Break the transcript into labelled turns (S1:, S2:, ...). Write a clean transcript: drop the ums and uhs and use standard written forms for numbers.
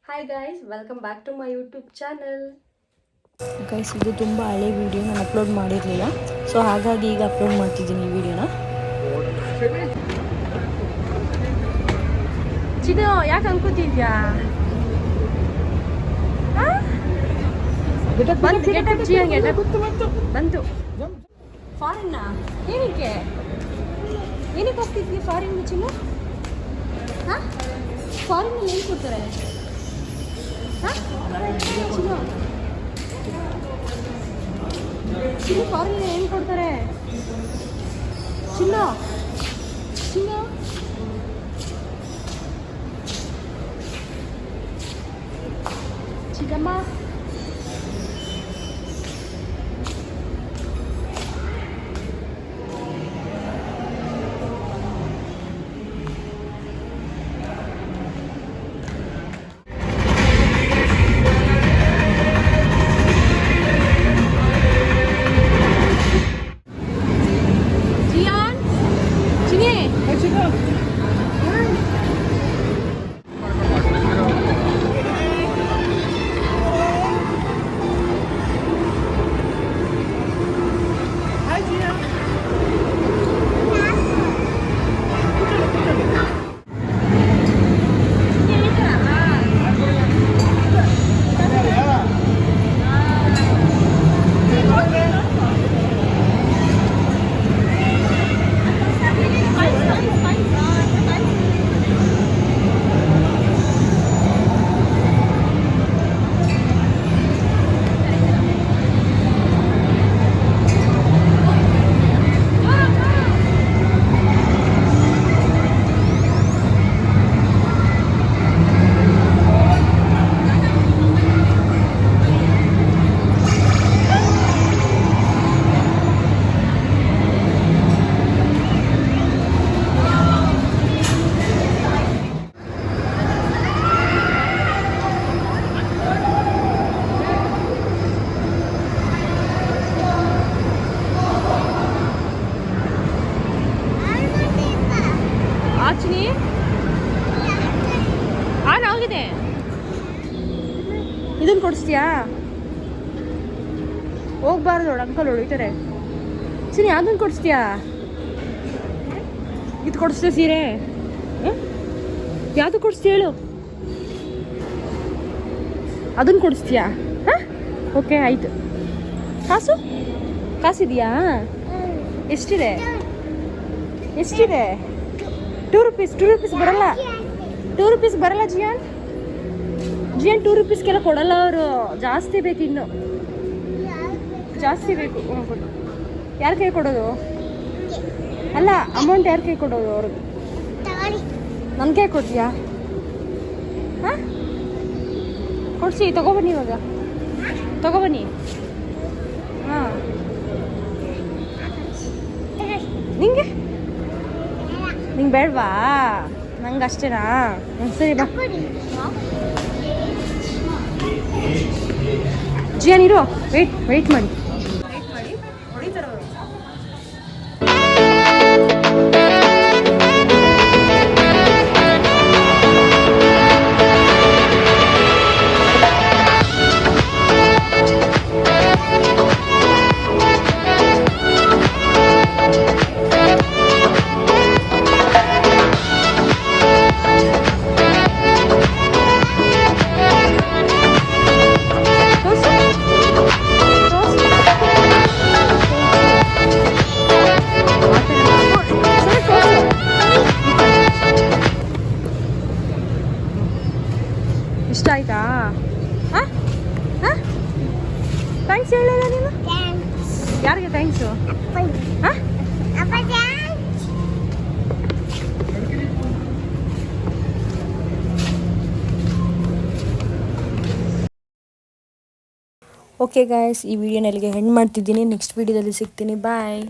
S1: Hi guys, welcome back to my YouTube channel.
S2: Guys, ಇದು ತುಂಬ ಹಳೆ ವಿಡಿಯೋ, ನಾನು ಅಪ್ಲೋಡ್ ಮಾಡಿರಲಿಲ್ಲ. ಸೊ ಹಾಗಾಗಿ ಈಗ ಅಪ್ಲೋಡ್ ಮಾಡ್ತಿದ್ದೀನಿ ಈ ವಿಡಿಯೋನ.
S1: ಚಿನ್ನು, ಯಾಕೆ ಅನ್ಕೋತಿದ್ಯಾ? ಬಂತು ಫಾರಿನ್ನ. ಏನಕ್ಕೆ ಹೋಗ್ತಿದ್ವಿ ಫಾರಿನ್? ಚಿನ್ನು, ಹಾಂ, ಫಾರಿನಲ್ಲಿ ಏನು ಕೊಡ್ತಾರೆ? ಹಾಂ ಚಿನ್ನು, ಚಿನ್ನು ಫಾರಿನಲ್ಲಿ ಏನು ಕೊಡ್ತಾರೆ? ಚಿನ್ನು ಚಿನ್ನು ಚಿಕ್ಕಮ್ಮ, ಆಚನಿ ಆನ್ ಆಗಿದೆ. ಇದನ್ನು ಕೊಡಿಸ್ತೀಯಾ? ಹೋಗ್ಬಾರ್ದು ನೋಡು, ಅಂಕಲ್ ಹೊಡಿತಾರೆ. ಚಿನಿ, ಅದನ್ನು ಕೊಡಿಸ್ತೀಯಾ? ಇದು ಕೊಡಿಸ್ತೀಯ ಸೀರೆ? ಯಾವುದು ಕೊಡಿಸ್ತೀಯ ಹೇಳು? ಅದನ್ನು ಕೊಡಿಸ್ತೀಯಾ? ಹಾಂ, ಓಕೆ, ಆಯಿತು. ಕಾಸಿದೆಯಾ? ಎಷ್ಟಿದೆ? 2 ರೂಪೀಸ್ ಬರಲ್ಲ. 2 ರೂಪೀಸ್ ಬರಲ್ಲ ಜಿಯಾನ್. 2 ರೂಪೀಸ್ಗೆಲ್ಲ ಕೊಡಲ್ಲ ಅವರು. ಜಾಸ್ತಿ ಬೇಕು, ಇನ್ನು ಜಾಸ್ತಿ ಬೇಕು. ಕೊಡು. ಯಾರ ಕೈ ಕೊಡೋದು? ಅಲ್ಲ, ಅಮೌಂಟ್ ಯಾರ ಕೈ ಕೊಡೋದು? ಅವ್ರಿಗೆ. ನನ್ನ ಕೈ ಕೊಡ್ತೀಯಾ? ಹಾಂ, ಕೊಡಿಸಿ. ತಗೊಬನ್ನಿ, ಇವಾಗ ತಗೊಬನ್ನಿ. ಹಾಂ, ನಿಂಗೆ ಬೇಡವಾ? ನಂಗೆ ಅಷ್ಟೇನಾ? ಸರಿ ಬಾ. ಜಿಯಾನ್ ಇರು, ವೆಯ್ಟ್ ಮಾಡಿ. ಹೊಡಿತಾರೆ ಅವರು. ಇಷ್ಟ ಆಯ್ತಾ? ಹಾಂ ಹಾಂ, ಥ್ಯಾಂಕ್ಸ್ ಹೇಳಿಲ್ಲ ನೀನು. ಯಾರಿಗೆ ಥ್ಯಾಂಕ್ಸು? ಹಾಂ,
S2: ಓಕೆ ಗಾಯ್ಸ್, ಈ ವಿಡಿಯೋನ ಇಲ್ಲಿಗೆ ಎಂಡ್ ಮಾಡ್ತಿದ್ದೀನಿ. ನೆಕ್ಸ್ಟ್ ವಿಡಿಯೋದಲ್ಲಿ ಸಿಗ್ತೀನಿ. ಬಾಯ್.